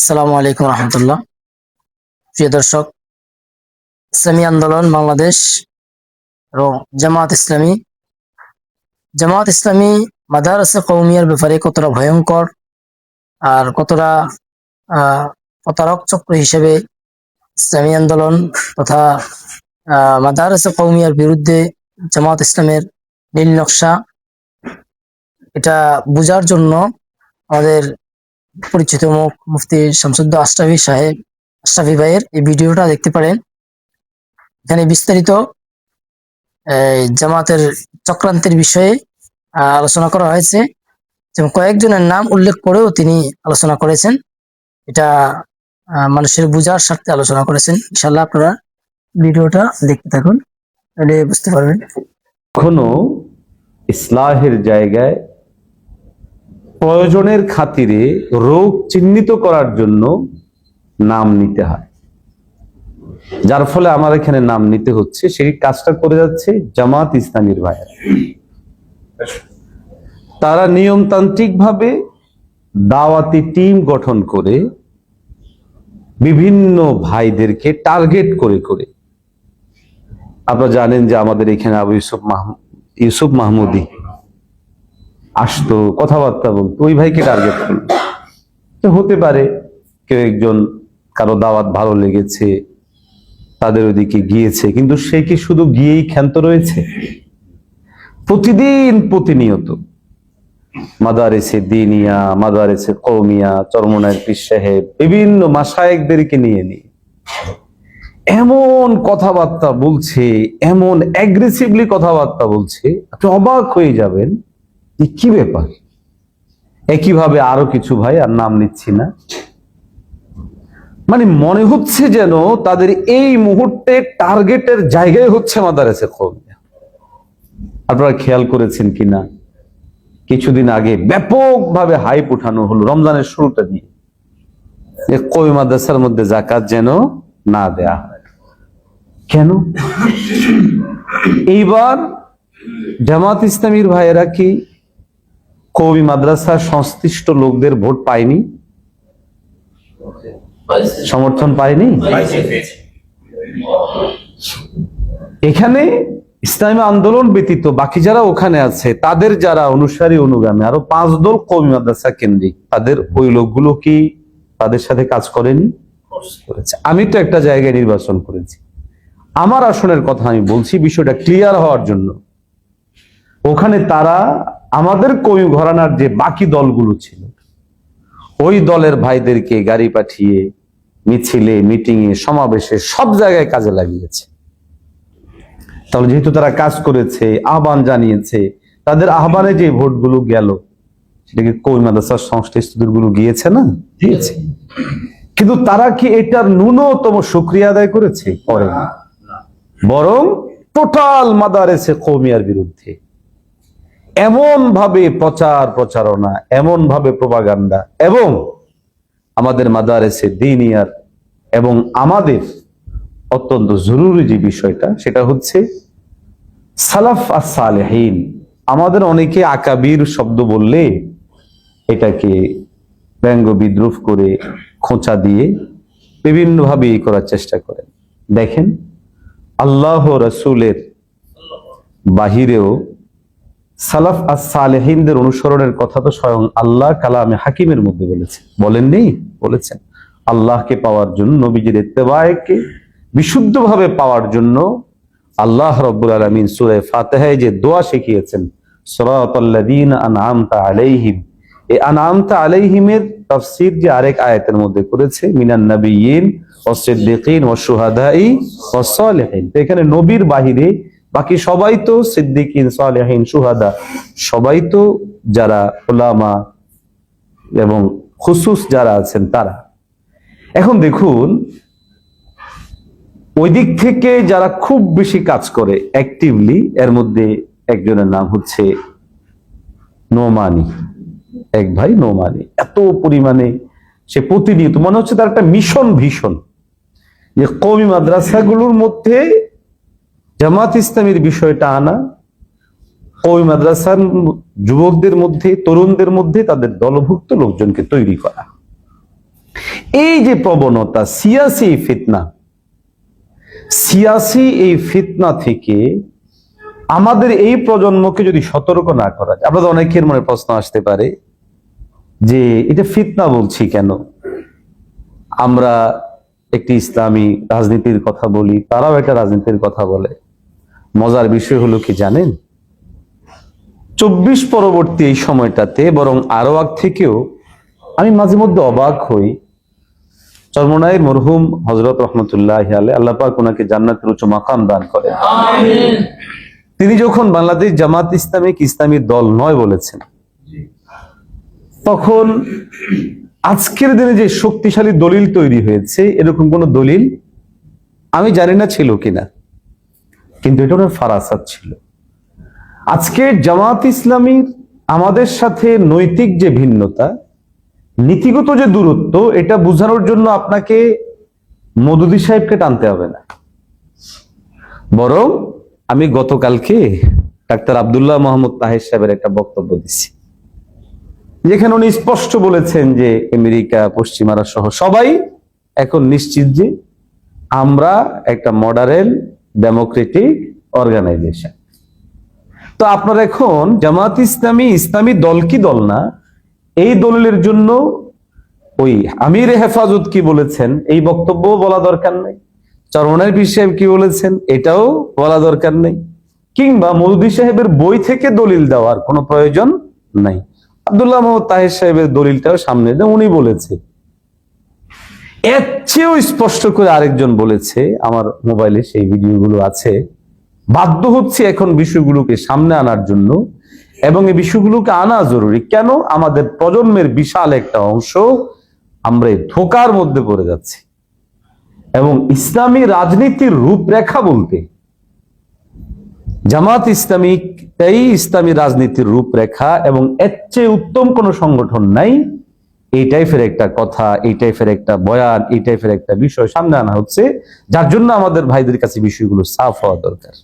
আসসালামু আলাইকুম রহমতুল্লাহ। প্রিয় দর্শক, ইসলামী আন্দোলন বাংলাদেশ এবং জামাত ইসলামী মাদারসা কওমিয়ার ব্যাপারে কতটা ভয়ঙ্কর আর কতটা প্রতারক চক্র হিসেবে ইসলামী আন্দোলন তথা মাদারসা কওমিয়ার বিরুদ্ধে জামাত ইসলামের নীল নকশা, এটা বোঝার জন্য আমাদের পরিচিত মুখ মুফতি শামসুদ্দৌলা আশরাফি ভাইয়ের এই ভিডিওটা দেখতে পারেন। এখানে বিস্তারিত জামাতের চক্রান্তের বিষয়ে আলোচনা করা হয়েছে এবং কয়েকজনের নাম উল্লেখ করেও তিনি আলোচনা করেছেন। এটা মানুষের বোঝার স্বার্থে আলোচনা করেছেন। ইনশাআল্লাহ আপনারা ভিডিওটা দেখতে থাকুন, তাহলে বুঝতে পারবেন। কখনো ইসলাহের জায়গায় প্রয়োজনের খাতিরে রোগ চিহ্নিত করার জন্য নাম নিতে হয়, যার ফলে আমার এখানে নাম নিতে হচ্ছে। সেই কাজটা করে যাচ্ছে জামাত ইসলামীর ভাইয়েরা। তারা নিয়মতান্ত্রিক ভাবে দাওয়াতি টিম গঠন করে বিভিন্ন ভাইদেরকে টার্গেট করে করে, আপনারা জানেন যে আমাদের এখানে আবু ইউসুফ মাহমুদি আসতো, কথাবার্তা বলতো, ওই ভাইকে টার্গেট করলো। তো হতে পারে কেউ একজন কারো দাওয়াত ভালো লেগেছে, তাদের ওদিকে গিয়েছে, কিন্তু সে কি শুধু গিয়েই ক্ষান্ত রয়েছে? প্রতিদিন প্রতিনিয়ত মাদারেসে দিনিয়া, মাদারেসে কওমিয়া, চরমনায়ের পীর সাহেব বিভিন্ন মাশায়েখদেরকে নিয়ে এমন কথাবার্তা বলছে, এমন অ্যাগ্রেসিভলি কথাবার্তা বলছে, আপনি অবাক হয়ে যাবেন কি ব্যাপার। একইভাবে আরো কিছু ভাই, আর নাম নিচ্ছি না, মানে মনে হচ্ছে যেন তাদের এই মুহূর্তে টার্গেটের জায়গায় হচ্ছে মাদারেসে কওমিয়া। আপনারা খেয়াল করেছেন কিনা, কিছুদিন আগে ব্যাপকভাবে হাইপ উঠানো হলো রমজানের শুরুটা দিয়ে, কওমি মাদ্রাসার মধ্যে যাকাত যেন না দেয়া হয়। কেন? এইবার জামাত ইসলামীর ভাইয়েরা কি কওমি মাদ্রাসার সংশ্লিষ্ট লোকদের ভোট পায়নি, সমর্থন পায়নি? এখানে ইসলামী আন্দোলন ব্যতীত বাকি যারা ওখানে আছে, তাদের যারা অনুসারী অনুগামী আরো 5 দল কওমি মাদ্রাসা কেন্দ্রিক, তাদের ওই লোকগুলো কি তাদের সাথে কাজ করেনি? করেছে। আমি তো একটা জায়গায় নির্বাচন করেছি, আমার আসনের কথা আমি বলছি বিষয়টা ক্লিয়ার হওয়ার জন্য। ওখানে তারা আমাদের কওমি ঘরানার যে বাকি দলগুলো ছিল, ওই দলের ভাইদেরকে গাড়ি পাঠিয়ে মিছিলে, মিটিংয়ে, সমাবেশে সব জায়গায় কাজে লাগিয়েছে। তাহলে যেহেতু তারা কাজ করেছে, আহ্বান জানিয়েছে, তাদের আহ্বানে যে ভোটগুলো গেল, সেটাকে কওমি মাদ্রাসার সংশ্লিষ্টদের গুলো গিয়েছে না? গিয়েছে। কিন্তু তারা কি এটার ন্যূনতম শুকরিয়া আদায় করেছে? করে না, বরং টোটাল মাদারেসে কওমিয়ার বিরুদ্ধে এমন ভাবে প্রচারণা, এমন ভাবে প্রপাগান্ডা, এবং আমাদের মাদারেসে দিনিয়ার এবং আমাদের অত্যন্ত জরুরি যে বিষয়টা, সেটা হচ্ছে সালাফ আর সালেহীন। আমাদের অনেকে আকাবির শব্দ বললে এটাকে ব্যঙ্গ বিদ্রুপ করে, খোঁচা দিয়ে বিভিন্ন ভাবে করার চেষ্টা করেন। দেখেন, আল্লাহ রাসূলের বাহিরেও সালাফ আর সালেহীনদের অনুসরণের কথা তো স্বয়ং আল্লাহ কালামে হাকিমের মধ্যে বলেছেন, বলেননি? বলেছেন। আল্লাহকে পাওয়ার জন্য, নবীজির ইত্তেবাকে বিশুদ্ধভাবে পাওয়ার জন্য আল্লাহ রাব্বুল আলামিন সূরা ফাতিহায় যে দোয়া শিখিয়েছেন, সিরাতাল্লাযীনা আনআমতা আলাইহিম, এই আনআমতা আলাইহিমের তাফসীর যে আরেক আয়াতের মধ্যে করেছে, মিনান নাবিয়্যিন ওয়াস সিদ্দিকিন ওয়াশ শুহাদাই ওয়াস সালিহিন। এখানে নবীর বাহিরে বাকি সবাই তো সিদ্দিকিন, সালেহিন, শুহাদা, সবাই তো যারা উলামা এবং খুসুস যারা আছেন তারা। এখন দেখুন, ওই দিক থেকে যারা খুব বেশি কাজ করে অ্যাক্টিভলি, এর মধ্যে একজনের নাম হচ্ছে নোমানী, এক ভাই নোমানী। এত পরিমাণে সে প্রতিনিয়ত, মনে হচ্ছে তার একটা মিশন ভীষণ, যে কওমি মাদ্রাসাগুলোর মধ্যে জামাত ইসলামীর বিষয়টা আনা, কওমি মাদ্রাসার যুবকদের মধ্যে, তরুণদের মধ্যে তাদের দলভুক্ত লোকজনকে তৈরি করা। এই যে প্রবণতা সিয়াসি ফিতনা, সিয়াসি এই ফিতনা থেকে আমাদের এই প্রজন্মকে যদি সতর্ক না করা যায়, আপনাদের অনেকের মনে প্রশ্ন আসতে পারে যে এটা ফিতনা বলছি কেন? আমরা একটি ইসলামী রাজনীতির কথা বলি, তারাও একটা রাজনীতির কথা বলে। মজার বিষয় হলো কি জানেন, 24 পরবর্তী এই সময়টাতে বরং আরো আগ থেকেও আমি মাঝে মধ্যে অবাক হই। চরমনাইয়ের মরহুম হযরত রহমতুল্লাহ আলাইহি, আল্লাহ পাক ওনাকে জান্নাতের উচ্চ মাকাম দান করেন, আমিন। তিনি যখন বাংলাদেশ জামাত ইসলামী দল নয় বলেছেন, তখন আজকের দিনে যে শক্তিশালী দলিল তৈরি হয়েছে, এরকম কোন দলিল আমি জানি না ছিল কিনা, কিন্তু এটা ওনার ফারাসাত ছিল। আজকে জামাত ইসলামীর আমাদের সাথে নৈতিক যে ভিন্নতা, নীতিগত যে দূরত্ব, এটা বোঝানোর জন্য আপনাকে মওদুদী সাহেবকে টানতে হবে না, বরং আমি গতকালকে ডাক্তার আব্দুল্লাহ মোহাম্মদ তাহের সাহেবের একটা বক্তব্য দিচ্ছি, যেখানে উনি স্পষ্ট বলেছেন যে আমেরিকা, পশ্চিমারা সহ সবাই এখন নিশ্চিত যে আমরা একটা মডারেন ডেমোক্রেটিক অর্গানাইজেশন। তো আপনারা এখন জামাত ইসলামী দল কি দল না, এই দলিলের জন্য ওই আমির হেফাজত কি বলেছেন এই বক্তব্য বলা দরকার নেই, চরমনাই পীর সাহেব কি বলেছেন এটাও বলা দরকার নেই, কিংবা মওদুদী সাহেবের বই থেকে দলিল দেওয়ার কোনো প্রয়োজন নাই। আব্দুল্লাহ মোহাম্মদ তাহের সাহেবের দলিলটাও সামনে উনি বলেছে, এর চেয়েও স্পষ্ট করে আরেকজন বলেছে, আমার মোবাইলে সেই ভিডিওগুলো আছে। বাধ্য হচ্ছে এখন বিষয়গুলোকে সামনে আনার জন্য, এবং এই বিষয়গুলোকে আনা জরুরি। কেন? আমাদের প্রজন্মের বিশাল একটা অংশ আমরা এই ধোঁকার মধ্যে পড়ে যাচ্ছি, এবং ইসলামী রাজনীতির রূপরেখা বলতে জামাত ইসলামী রাজনীতির রূপরেখা, এবং এর চেয়ে উত্তম কোন সংগঠন নাই। এই টাইপের একটা কথা, এই টাইপের একটা বয়ান, এই টাইপের একটা বিষয় সামনে আনা হচ্ছে, যার জন্য আমাদের ভাইদের কাছে বিষয়গুলো সাফ হওয়া দরকার।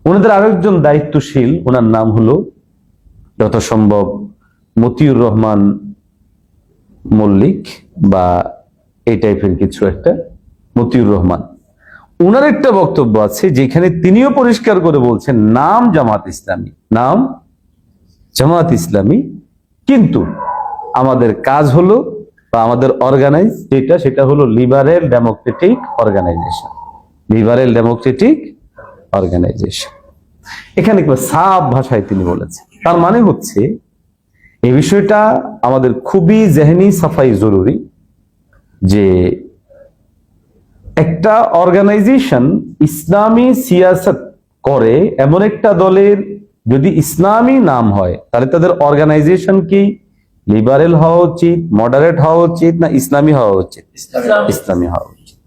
ওনাদের আরেকজন দায়িত্বশীল, ওনার নাম হলো যত সম্ভব মতিউর রহমান মল্লিক বা এই টাইপের কিছু একটা, মতিউর রহমান। ওনার একটা বক্তব্য আছে যেখানে তিনিও পরিষ্কার করে বলছেন নাম জামাত ইসলামী, কিন্তু আমাদের কাজ হলো বা আমাদের অর্গানাইজ সেটা হলো লিবারেল ডেমোক্রেটিক অর্গানাইজেশন। এখানে সাফ ভাষায় তিনি বলেছেন, তার মানে হচ্ছে এই বিষয়টা আমাদের খুবই জেহনি সাফাই জরুরি, যে একটা অর্গানাইজেশন ইসলামী সিয়াসত করে, এমন একটা দলের যদি ইসলামী নাম হয়, তাহলে তাদের অর্গানাইজেশন কি লিবারেল হওয়া উচিত, মডারেট হওয়া উচিত, না ইসলামী হওয়া উচিত? ইসলামী হওয়া উচিত।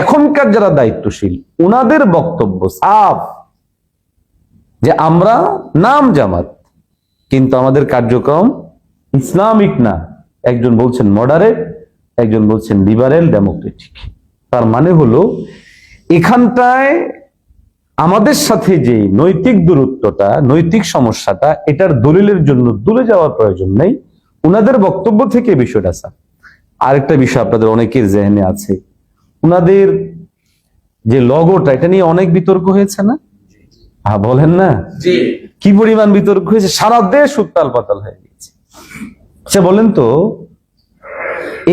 এখনকার যারা দায়িত্বশীল, ওনাদের বক্তব্য সাফ যে আমরা নাম জামাত, কিন্তু আমাদের কার্যক্রম ইসলামিক না। একজন বলছেন মডারেট, একজন বলছেন লিবারেল ডেমোক্রেটিক। তার মানে হলো এখানটায় আমাদের সাথে যে নৈতিক দূরত্বটা, নৈতিক সমস্যাটা, এটার দলিলের জন্য দূরে যাওয়ার প্রয়োজন নেই। উনাদের বক্তব্য থেকে বিষয়টা স্যার। আরেকটা বিষয় আপনাদের অনেকের জেহেনে আছে, উনাদের যে লগোটা, এটা নিয়ে অনেক বিতর্ক হয়েছে না? হ্যাঁ, বলেন না কি পরিমাণ বিতর্ক হয়েছে, সারা দেশ উত্তাল পাতাল হয়ে গেছে। আচ্ছা বলেন তো,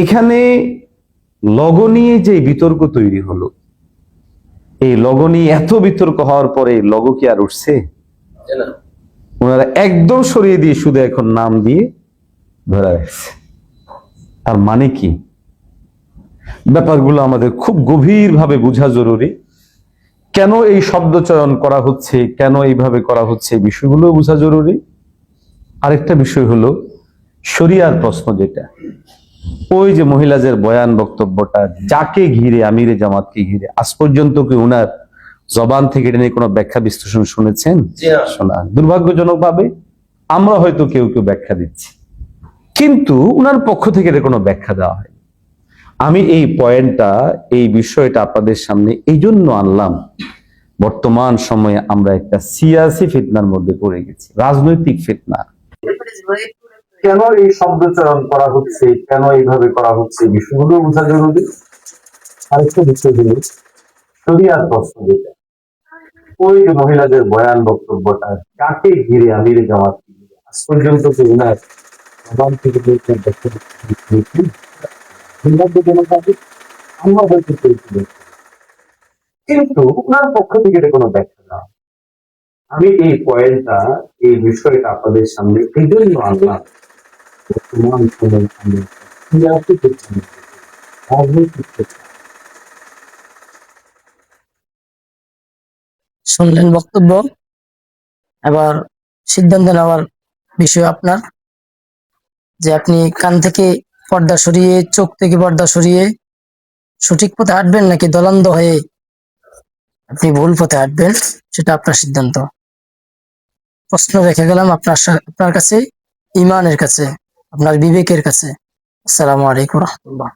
এখানে লগো নিয়ে যে বিতর্ক তৈরি হলো, এই লগো নিয়ে এত বিতর্ক হওয়ার পরে লগো কি আর উঠছে? ওনারা একদম সরিয়ে দিয়ে শুধু এখন নাম দিয়ে ধরে রাখছে। তার মানে কি? ব্যাপারগুলো আমাদের খুব গভীর ভাবে বোঝা জরুরি। কেন এই শব্দ চয়ন করা হচ্ছে, কেন এইভাবে করা হচ্ছে, এই বিষয়গুলো বোঝা জরুরি। আরেকটা বিষয় হলো শরিয়ার প্রশ্ন, যেটা ওই যে মহিলাদের বয়ান বক্তব্যটা, যাকে ঘিরে, আমিরে জামাতকে ঘিরে, আজ পর্যন্ত কি উনার জবান থেকে এটা নিয়ে কোনো ব্যাখ্যা বিশ্লেষণ শুনেছেন? শোনা দুর্ভাগ্যজনক ভাবে আমরা হয়তো কেউ কেউ ব্যাখ্যা দিচ্ছি, কিন্তু উনার পক্ষ থেকে এটা কোনো ব্যাখ্যা দেওয়া হয়। আমি এই পয়েন্টটা, এই বিষয়টা আপনাদের সামনে এই জন্য আনলাম, বর্তমান সময়ে আমরা একটা সিয়াসি ফিতনার মধ্যে পড়ে গেছি, রাজনৈতিক ফিতনা। কেন এই শব্দচয়ন করা হচ্ছে, কেন এইভাবে করা হচ্ছে, বিষয়গুলো বোঝা জরুরি। আরেকটা বিষয় হলো শরিয়ার প্রশ্ন যেটা, ওই যে মহিলাদের বয়ান বক্তব্যটা কাকে ঘিরে, আমির জামাত আজ পর্যন্ত তো উনার জবান থেকে বলছেন আমরা হয়তো পেয়েছি, কিন্তু উনার পক্ষ থেকে এটা কোনো ব্যাখ্যা না। আমি এই পয়েন্টটা, এই বিষয়টা আপনাদের সামনে এই জন্য আনলাম, বর্তমান সময়ে আমরা রাজনৈতিক ক্ষেত্রে, রাজনৈতিক ক্ষেত্রে শুনলেন বক্তব্য, এবার সিদ্ধান্ত নেওয়ার বিষয় আপনার, যে আপনি কান থেকে পর্দা সরিয়ে, চোখ থেকে পর্দা সরিয়ে সঠিক পথে হাঁটবেন, নাকি দলান্ধ হয়ে আপনি ভুল পথে হাঁটবেন, সেটা আপনার সিদ্ধান্ত। প্রশ্ন রেখে গেলাম আপনার কাছে, ইমানের কাছে, আপনার বিবেকের কাছে। আসসালামু আলাইকুম রহমতুল্লাহ।